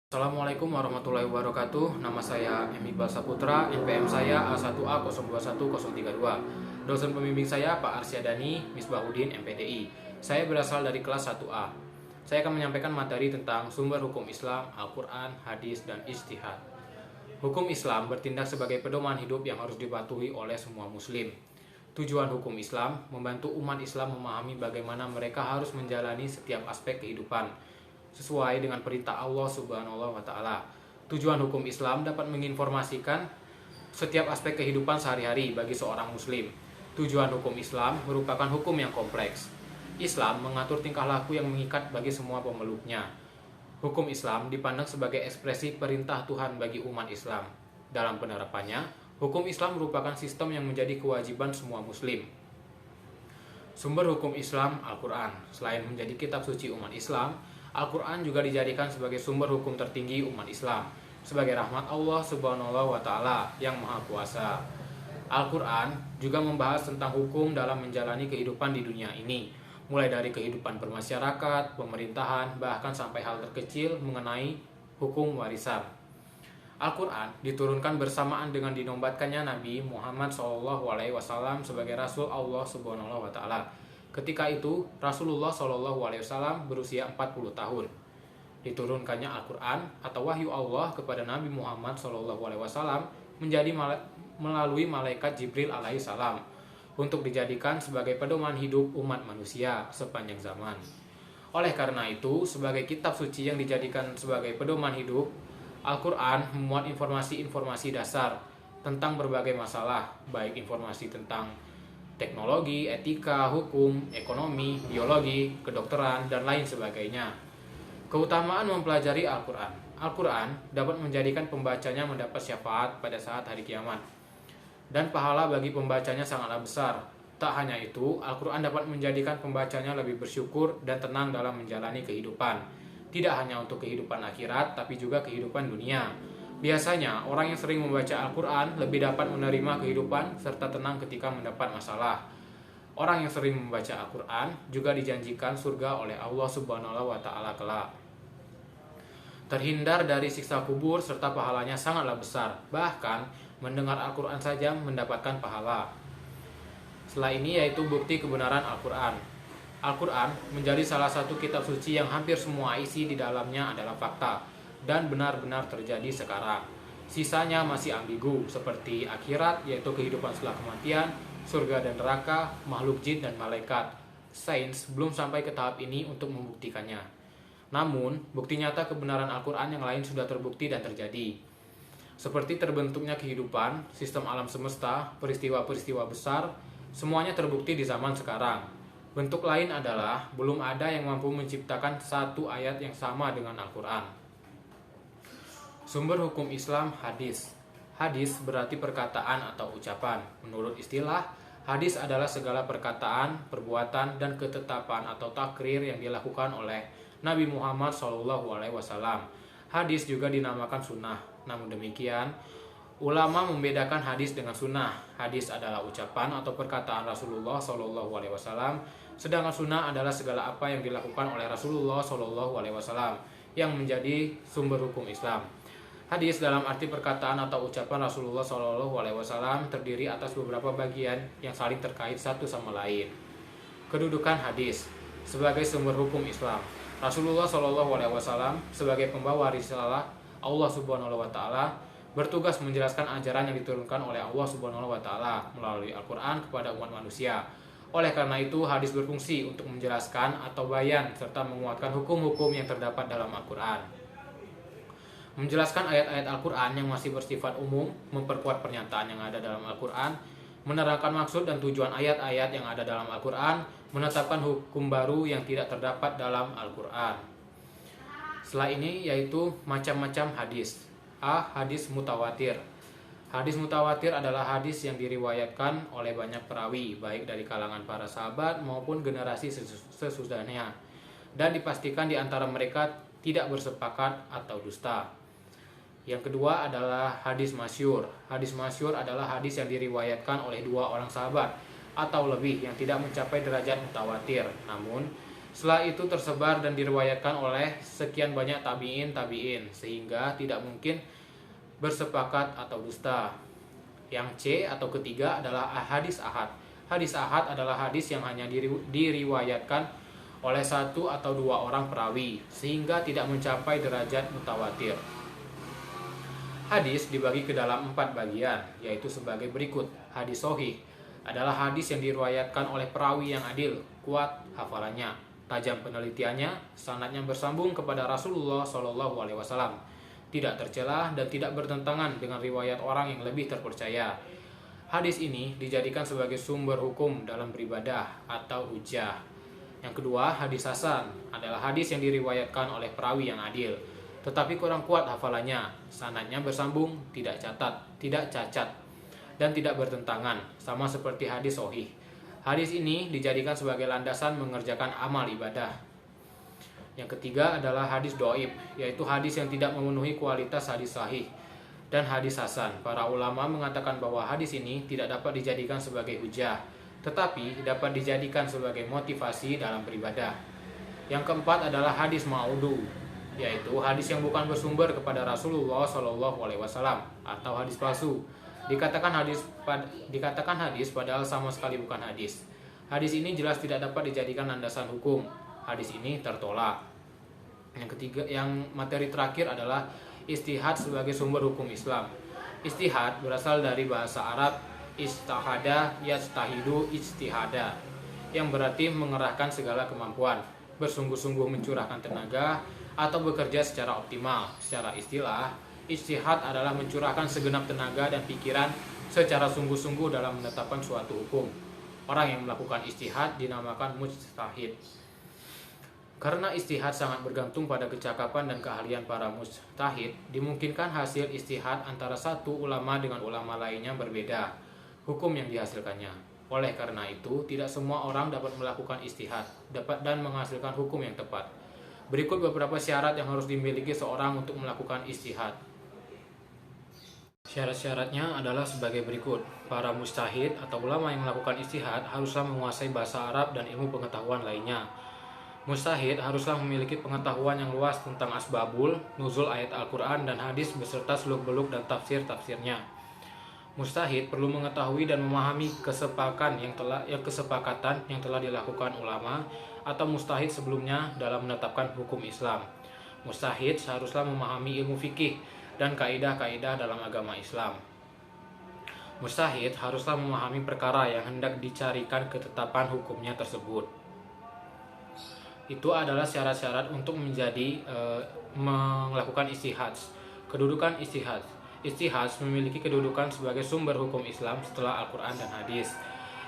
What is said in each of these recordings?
Assalamualaikum warahmatullahi wabarakatuh. Nama saya Iqbal Saputra, NPM saya A1A021032. Dosen pembimbing saya Pak Arsyadani Misbahuddin MPDI. Saya berasal dari kelas 1A. Saya akan menyampaikan materi tentang sumber hukum Islam, Al-Quran, hadis, dan ijtihad. Hukum Islam bertindak sebagai pedoman hidup yang harus dipatuhi oleh semua muslim. Tujuan hukum Islam membantu umat Islam memahami bagaimana mereka harus menjalani setiap aspek kehidupan sesuai dengan perintah Allah Subhanahu wa taala. Tujuan hukum Islam dapat menginformasikan setiap aspek kehidupan sehari-hari bagi seorang muslim. Tujuan hukum Islam merupakan hukum yang kompleks. Islam mengatur tingkah laku yang mengikat bagi semua pemeluknya. Hukum Islam dipandang sebagai ekspresi perintah Tuhan bagi umat Islam. Dalam penerapannya, hukum Islam merupakan sistem yang menjadi kewajiban semua muslim. Sumber hukum Islam Al-Quran. Selain menjadi kitab suci umat Islam, Al-Quran juga dijadikan sebagai sumber hukum tertinggi umat Islam, sebagai rahmat Allah Subhanahu wa taala yang Maha Kuasa. Al-Quran juga membahas tentang hukum dalam menjalani kehidupan di dunia ini, mulai dari kehidupan bermasyarakat, pemerintahan, bahkan sampai hal terkecil mengenai hukum warisan. Al-Quran diturunkan bersamaan dengan dinobatkannya Nabi Muhammad SAW sebagai Rasul Allah Subhanahu wa taala. Ketika itu, Rasulullah SAW berusia 40 tahun. Diturunkannya Al-Quran atau wahyu Allah kepada Nabi Muhammad SAW menjadi melalui malaikat Jibril alaihissalam untuk dijadikan sebagai pedoman hidup umat manusia sepanjang zaman. Oleh karena itu, sebagai kitab suci yang dijadikan sebagai pedoman hidup, Al-Quran memuat informasi-informasi dasar tentang berbagai masalah, baik informasi tentang teknologi, etika, hukum, ekonomi, biologi, kedokteran, dan lain sebagainya. Keutamaan mempelajari Al-Quran. Al-Quran dapat menjadikan pembacanya mendapat syafaat pada saat hari kiamat. Dan pahala bagi pembacanya sangatlah besar. Tak hanya itu, Al-Quran dapat menjadikan pembacanya lebih bersyukur dan tenang dalam menjalani kehidupan. Tidak hanya untuk kehidupan akhirat, tapi juga kehidupan dunia. Biasanya, orang yang sering membaca Al-Quran lebih dapat menerima kehidupan serta tenang ketika mendapat masalah. Orang yang sering membaca Al-Quran juga dijanjikan surga oleh Allah Subhanahu wa taala kelak. Terhindar dari siksa kubur serta pahalanya sangatlah besar. Bahkan, mendengar Al-Quran saja mendapatkan pahala. Setelah ini yaitu bukti kebenaran Al-Quran. Al-Quran menjadi salah satu kitab suci yang hampir semua isi di dalamnya adalah fakta dan benar-benar terjadi sekarang. Sisanya masih ambigu, seperti akhirat, yaitu kehidupan setelah kematian, surga dan neraka, makhluk jin dan malaikat. Sains belum sampai ke tahap ini untuk membuktikannya. Namun, bukti nyata kebenaran Al-Quran yang lain sudah terbukti dan terjadi. Seperti terbentuknya kehidupan, sistem alam semesta, peristiwa-peristiwa besar, semuanya terbukti di zaman sekarang. Bentuk lain adalah belum ada yang mampu menciptakan satu ayat yang sama dengan Al-Quran. Sumber hukum Islam hadis. Hadis berarti perkataan atau ucapan. Menurut istilah, hadis adalah segala perkataan, perbuatan, dan ketetapan atau takrir yang dilakukan oleh Nabi Muhammad SAW. Hadis juga dinamakan sunnah. Namun demikian, ulama membedakan hadis dengan sunnah. Hadis adalah ucapan atau perkataan Rasulullah SAW, sedangkan sunnah adalah segala apa yang dilakukan oleh Rasulullah SAW yang menjadi sumber hukum Islam. Hadis dalam arti perkataan atau ucapan Rasulullah SAW terdiri atas beberapa bagian yang saling terkait satu sama lain. Kedudukan hadis sebagai sumber hukum Islam. Rasulullah SAW sebagai pembawa risalah Allah Subhanahu wa taala bertugas menjelaskan ajaran yang diturunkan oleh Allah Subhanahu wa taala melalui Al-Quran kepada umat manusia. Oleh karena itu, hadis berfungsi untuk menjelaskan atau bayan serta menguatkan hukum-hukum yang terdapat dalam Al-Quran. Menjelaskan ayat-ayat Al-Quran yang masih bersifat umum, memperkuat pernyataan yang ada dalam Al-Quran, menerangkan maksud dan tujuan ayat-ayat yang ada dalam Al-Quran, menetapkan hukum baru yang tidak terdapat dalam Al-Quran. Setelah ini yaitu macam-macam hadis. A. Hadis mutawatir. Hadis mutawatir adalah hadis yang diriwayatkan oleh banyak perawi, baik dari kalangan para sahabat maupun generasi sesudahnya, dan dipastikan di antara mereka tidak bersepakat atau dusta. Yang kedua adalah hadis masyhur. Hadis masyhur adalah hadis yang diriwayatkan oleh dua orang sahabat atau lebih yang tidak mencapai derajat mutawatir, namun Setelah itu tersebar dan diriwayatkan oleh sekian banyak tabi'in sehingga tidak mungkin bersepakat atau dusta. Yang C atau ketiga adalah hadis ahad. Hadis ahad adalah hadis yang hanya diriwayatkan oleh satu atau dua orang perawi sehingga tidak mencapai derajat mutawatir. Hadis dibagi ke dalam 4 bagian, yaitu sebagai berikut. Hadis sahih adalah hadis yang diriwayatkan oleh perawi yang adil, kuat hafalannya, tajam penelitiannya, sanadnya bersambung kepada Rasulullah SAW, tidak tercelah dan tidak bertentangan dengan riwayat orang yang lebih terpercaya. Hadis ini dijadikan sebagai sumber hukum dalam beribadah atau hujjah. Yang kedua, hadis hasan adalah hadis yang diriwayatkan oleh perawi yang adil, tetapi kurang kuat hafalannya, sanadnya bersambung, tidak cacat, dan tidak bertentangan, sama seperti hadis sahih. Hadis ini dijadikan sebagai landasan mengerjakan amal ibadah. Yang ketiga adalah hadis dhaif, yaitu hadis yang tidak memenuhi kualitas hadis sahih. Dan hadis hasan, para ulama mengatakan bahwa hadis ini tidak dapat dijadikan sebagai hujjah, tetapi dapat dijadikan sebagai motivasi dalam beribadah. Yang keempat adalah hadis ma'udhu, yaitu hadis yang bukan bersumber kepada Rasulullah SAW atau hadis palsu. Dikatakan hadis padahal sama sekali bukan hadis. Hadis ini jelas tidak dapat dijadikan landasan hukum. Hadis ini tertolak. Yang ketiga, yang materi terakhir adalah ijtihad sebagai sumber hukum Islam. Ijtihad berasal dari bahasa Arab ijtahada yajtahidu ijtihada, yang berarti mengerahkan segala kemampuan, bersungguh-sungguh mencurahkan tenaga atau bekerja secara optimal. Secara istilah, ijtihad adalah mencurahkan segenap tenaga dan pikiran secara sungguh-sungguh dalam menetapkan suatu hukum. Orang yang melakukan ijtihad dinamakan mujtahid. Karena ijtihad sangat bergantung pada kecakapan dan keahlian para mujtahid, dimungkinkan hasil ijtihad antara satu ulama dengan ulama lainnya berbeda hukum yang dihasilkannya. Oleh karena itu, tidak semua orang dapat melakukan ijtihad dan menghasilkan hukum yang tepat. Berikut beberapa syarat yang harus dimiliki seorang untuk melakukan ijtihad. Syarat-syaratnya adalah sebagai berikut. Para mujtahid atau ulama yang melakukan ijtihad haruslah menguasai bahasa Arab dan ilmu pengetahuan lainnya. Mujtahid haruslah memiliki pengetahuan yang luas tentang asbabul nuzul ayat Al-Quran dan hadis beserta seluk-beluk dan tafsir-tafsirnya. Mujtahid perlu mengetahui dan memahami kesepakatan yang telah dilakukan ulama atau mujtahid sebelumnya dalam menetapkan hukum Islam. Mujtahid seharuslah memahami ilmu fikih dan kaidah-kaidah dalam agama Islam. Mujtahid haruslah memahami perkara yang hendak dicarikan ketetapan hukumnya tersebut. Itu adalah syarat-syarat untuk melakukan ijtihad. Kedudukan ijtihad. Ijtihad memiliki kedudukan sebagai sumber hukum Islam setelah Al-Quran dan hadis.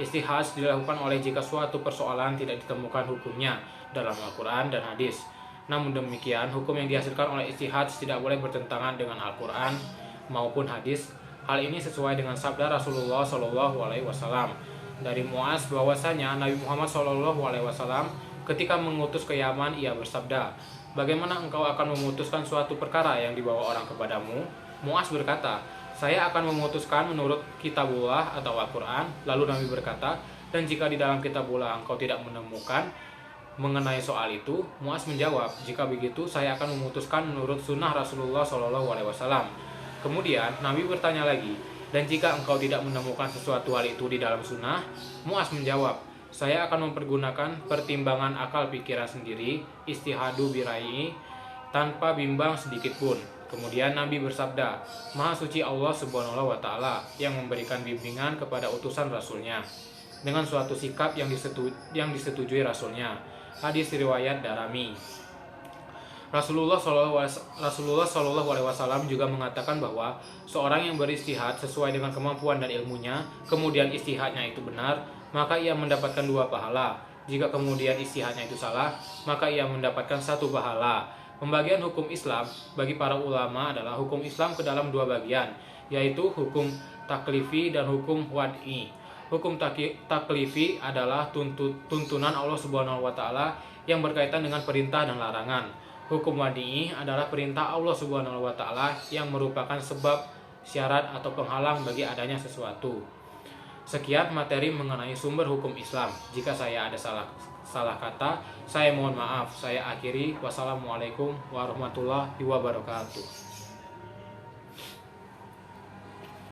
Ijtihad dilakukan oleh jika suatu persoalan tidak ditemukan hukumnya dalam Al-Quran dan hadis. Namun demikian, hukum yang dihasilkan oleh ijtihad tidak boleh bertentangan dengan Al-Quran maupun hadis. Hal ini sesuai dengan sabda Rasulullah SAW dari Muaz bahwasanya Nabi Muhammad SAW ketika mengutus ke Yaman, ia bersabda, "Bagaimana engkau akan memutuskan suatu perkara yang dibawa orang kepadamu?" Muaz berkata, "Saya akan memutuskan menurut kitabullah atau Al-Quran." Lalu Nabi berkata, "Dan jika di dalam kitabullah engkau tidak menemukan mengenai soal itu?" Muaz menjawab, "Jika begitu, saya akan memutuskan menurut sunnah Rasulullah SAW." Kemudian Nabi bertanya lagi, "Dan jika engkau tidak menemukan sesuatu hal itu di dalam sunnah?" Muaz menjawab, "Saya akan mempergunakan pertimbangan akal pikiran sendiri, istihadu birai, tanpa bimbang sedikit pun." Kemudian Nabi bersabda, "Maha suci Allah Subhanahu wa Ta'ala yang memberikan bimbingan kepada utusan Rasulnya dengan suatu sikap yang disetujui Rasulnya." Hadis riwayat Darimi. Rasulullah SAW juga mengatakan bahwa seorang yang beristihad sesuai dengan kemampuan dan ilmunya, kemudian istihadnya itu benar, maka ia mendapatkan 2 pahala. Jika kemudian istihadnya itu salah, maka ia mendapatkan 1 pahala. Pembagian hukum Islam bagi para ulama adalah hukum Islam ke dalam 2 bagian, yaitu hukum taklifi dan hukum wad'i. Hukum taklifi adalah tuntunan Allah Subhanahu wa Ta'ala yang berkaitan dengan perintah dan larangan. Hukum wad'i adalah perintah Allah Subhanahu wa Ta'ala yang merupakan sebab, syarat atau penghalang bagi adanya sesuatu. Sekian materi mengenai sumber hukum Islam. Jika saya ada salah salah kata, saya mohon maaf. Saya akhiri. Wassalamualaikum warahmatullahi wabarakatuh.